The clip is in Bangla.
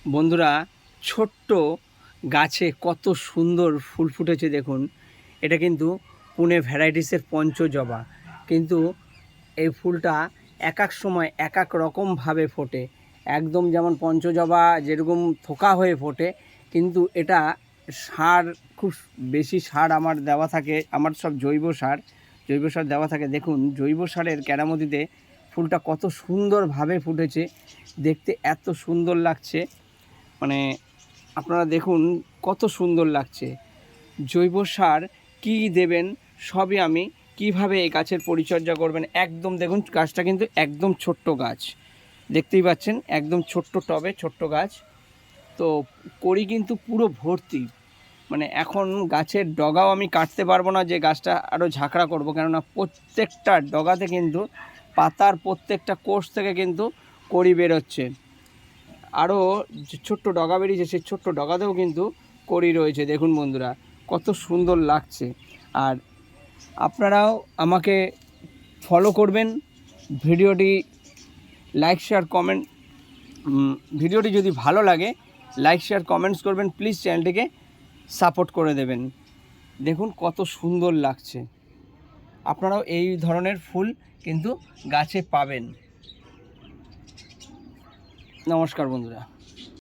বন্ধুরা, ছোট্ট গাছে কত সুন্দর ফুল ফুটেছে দেখুন। এটা কিন্তু পুনে ভ্যারাইটিসের পঞ্চজবা। কিন্তু এই ফুলটা এক এক সময় এক এক রকমভাবে ফোটে। একদম যেমন পঞ্চজবা যেরকম থোকা হয়ে ফোটে, কিন্তু এটা সার খুব বেশি সার আমার দেওয়া থাকে। আমার সব জৈব সার দেওয়া থাকে। দেখুন জৈব সারের কেরামতিতে ফুলটা কত সুন্দরভাবে ফুটেছে, দেখতে এত সুন্দর লাগছে। মানে আপনারা দেখুন কত সুন্দর লাগছে। জৈব সার কী দেবেন সবই আমি কিভাবে এই গাছের পরিচর্যা করবেন একদম দেখুন। গাছটা কিন্তু একদম ছোট্ট গাছ, দেখতেই পাচ্ছেন, একদম ছোট্ট টবে ছোট্ট গাছ। তো কড়ি কিন্তু পুরো ভর্তি। মানে এখন গাছের ডগাও আমি কাটতে পারবো না যে গাছটা আরও ঝাঁকড়া করব, কেননা প্রত্যেকটা ডগাতে কিন্তু পাতার প্রত্যেকটা কোষ থেকে কিন্তু কড়ি বেরোচ্ছে। আরও যে ছোট্ট ডগা বেরিয়েছে সেই ছোট্ট ডগাতেও কিন্তু কড়ি রয়েছে। দেখুন বন্ধুরা কত সুন্দর লাগছে। আর আপনারাও আমাকে ফলো করবেন, ভিডিওটি লাইক শেয়ার কমেন্ট, ভিডিওটি যদি ভালো লাগে লাইক শেয়ার কমেন্টস করবেন, প্লিজ চ্যানেলটিকে সাপোর্ট করে দেবেন। দেখুন কত সুন্দর লাগছে। আপনারাও এই ধরনের ফুল কিন্তু গাছে পাবেন। নমস্কার বন্ধুরা।